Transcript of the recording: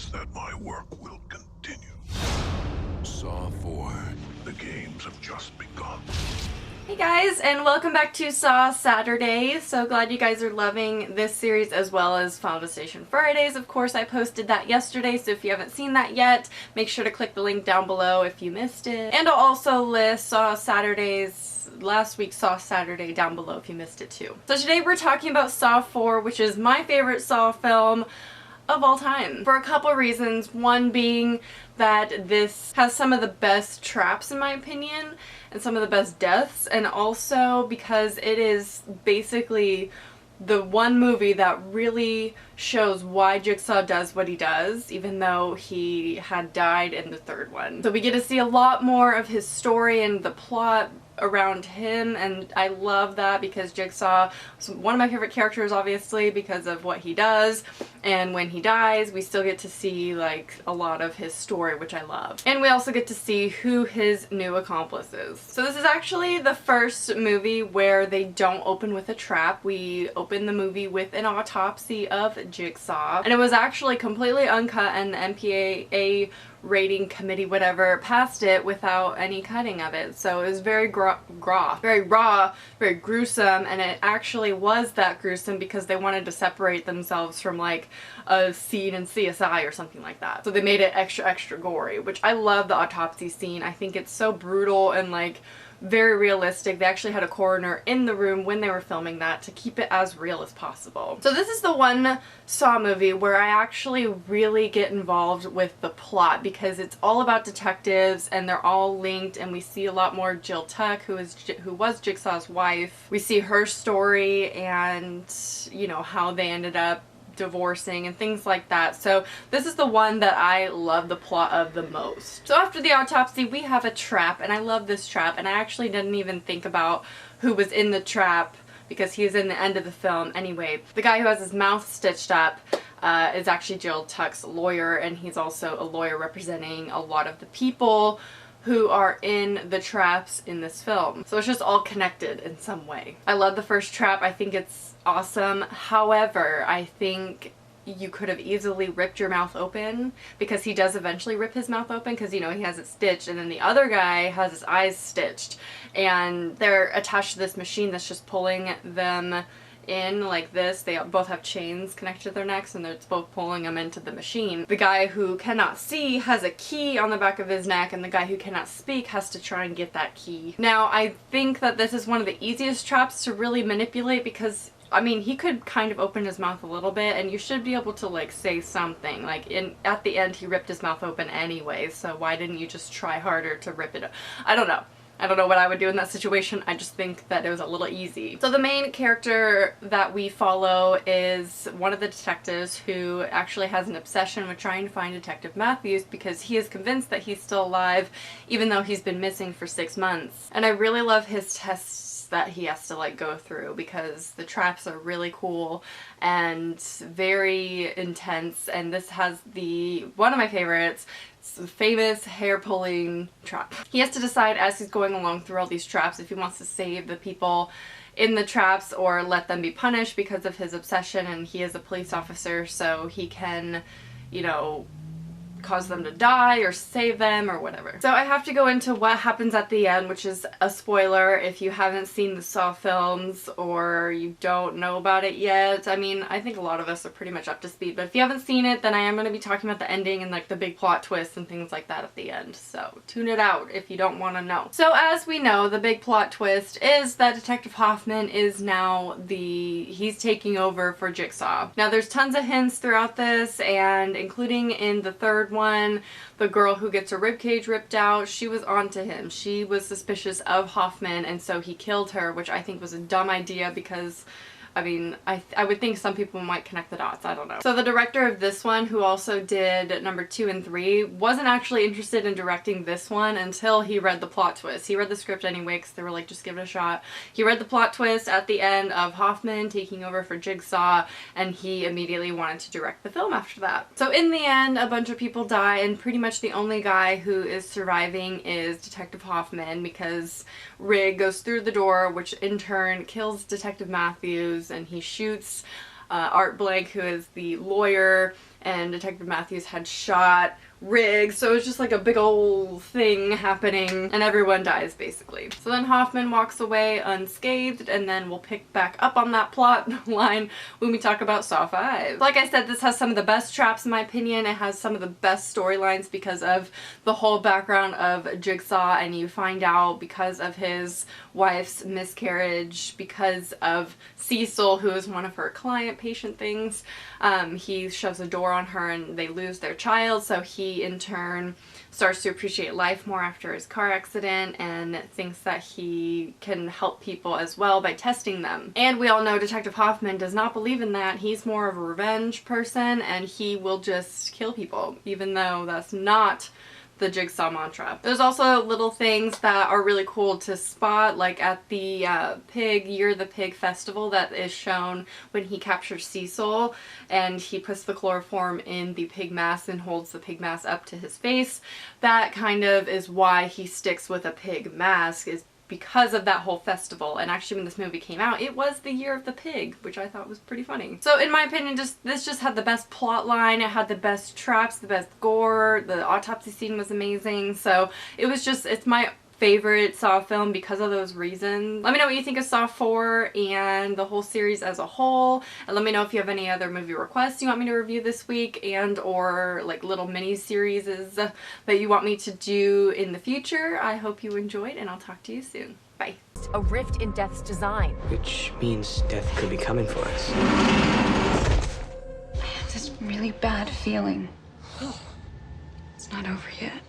promise that my work will continue. Saw 4. The games have just begun. Hey guys, and welcome back to Saw Saturday. So glad you guys are loving this series as well as Final Destination Fridays. Of course, I posted that yesterday, so if you haven't seen that yet, make sure to click the link down below if you missed it. And I'll also list Saw Saturdays, last week's Saw Saturday down below if you missed it too. So today we're talking about Saw 4, which is my favorite Saw film of all time, for a couple reasons. One being that this has some of the best traps in my opinion and some of the best deaths, and also because it is basically the one movie that really shows why Jigsaw does what he does, even though he had died in the third one. So we get to see a lot more of his story and the plot around him, and I love that because Jigsaw is one of my favorite characters, obviously, because of what he does, and when he dies we still get to see like a lot of his story, which I love. And we also get to see who his new accomplice is. So this is actually the first movie where they don't open with a trap. We open the movie with an autopsy of Jigsaw, and it was actually completely uncut, and the MPAA rating committee, whatever, passed it without any cutting of it. So it was very very raw, very gruesome, and it actually was that gruesome because they wanted to separate themselves from like a scene in CSI or something like that. So they made it extra gory, which I love the autopsy scene. I think it's so brutal and like very realistic. They actually had a coroner in the room when they were filming that to keep it as real as possible. So this is the one Saw movie where I actually really get involved with the plot because it's all about detectives and they're all linked, and we see a lot more Jill Tuck, who was Jigsaw's wife. We see her story and, you know, how they ended up divorcing and things like that. So this is the one that I love the plot of the most. So after the autopsy we have a trap, and I love this trap, and I actually didn't even think about who was in the trap because he's in the end of the film anyway. The guy who has his mouth stitched up is actually Jill Tuck's lawyer, and he's also a lawyer representing a lot of the people who are in the traps in this film. So it's just all connected in some way. I love the first trap. I think it's awesome. However, I think you could have easily ripped your mouth open, because he does eventually rip his mouth open because, you know, he has it stitched, and then the other guy has his eyes stitched, and they're attached to this machine that's just pulling them in like this. They both have chains connected to their necks, and it's both pulling them into the machine. The guy who cannot see has a key on the back of his neck, and the guy who cannot speak has to try and get that key. Now I think that this is one of the easiest traps to really manipulate because, I mean, he could kind of open his mouth a little bit and you should be able to like say something. Like at the end he ripped his mouth open anyway, so why didn't you just try harder to rip it? I don't know. I don't know what I would do in that situation. I just think that it was a little easy. So the main character that we follow is one of the detectives who actually has an obsession with trying to find Detective Matthews because he is convinced that he's still alive even though he's been missing for 6 months. And I really love his tests that he has to like go through because the traps are really cool and very intense, and this has one of my favorites. It's the famous hair pulling trap. He has to decide as he's going along through all these traps if he wants to save the people in the traps or let them be punished because of his obsession, and he is a police officer so he can, you know, cause them to die or save them or whatever. So I have to go into what happens at the end, which is a spoiler if you haven't seen the Saw films or you don't know about it yet. I mean, I think a lot of us are pretty much up to speed, but if you haven't seen it, then I am going to be talking about the ending and like the big plot twists and things like that at the end. So tune it out if you don't want to know. So as we know, the big plot twist is that Detective Hoffman is now he's taking over for Jigsaw. Now there's tons of hints throughout this, and including in the third one, the girl who gets her ribcage ripped out, she was onto him. She was suspicious of Hoffman, and so he killed her, which I think was a dumb idea because, I mean, I would think some people might connect the dots. I don't know. So the director of this one, who also did number 2 and 3, wasn't actually interested in directing this one until he read the plot twist. He read the script anyway because they were like, just give it a shot. He read the plot twist at the end of Hoffman taking over for Jigsaw, and he immediately wanted to direct the film after that. So in the end, a bunch of people die, and pretty much the only guy who is surviving is Detective Hoffman because Rigg goes through the door, which in turn kills Detective Matthews, and he shoots Art Blank, who is the lawyer and Detective Matthews had shot Rigg, so it's just like a big old thing happening and everyone dies basically. So then Hoffman walks away unscathed, and then we'll pick back up on that plot line when we talk about Saw 5. Like I said, this has some of the best traps in my opinion. It has some of the best storylines because of the whole background of Jigsaw, and you find out because of his wife's miscarriage, because of Cecil, who is one of her patient things, he shoves a door on her and they lose their child, so he in turn starts to appreciate life more after his car accident and thinks that he can help people as well by testing them. And we all know Detective Hoffman does not believe in that. He's more of a revenge person and he will just kill people, even though that's not the Jigsaw mantra. There's also little things that are really cool to spot, like at the Year of the Pig festival that is shown when he captures Cecil and he puts the chloroform in the pig mask and holds the pig mask up to his face. That kind of is why he sticks with a pig mask, is because of that whole festival. And actually when this movie came out, it was the Year of the Pig, which I thought was pretty funny. So in my opinion, this just had the best plot line, it had the best traps, the best gore, the autopsy scene was amazing. So it's my favorite Saw film because of those reasons. Let me know what you think of Saw 4 and the whole series as a whole, and let me know if you have any other movie requests you want me to review this week, and or like little mini series that you want me to do in the future. I hope you enjoyed, and I'll talk to you soon. Bye. A rift in Death's design. Which means death could be coming for us. I have this really bad feeling. It's not over yet.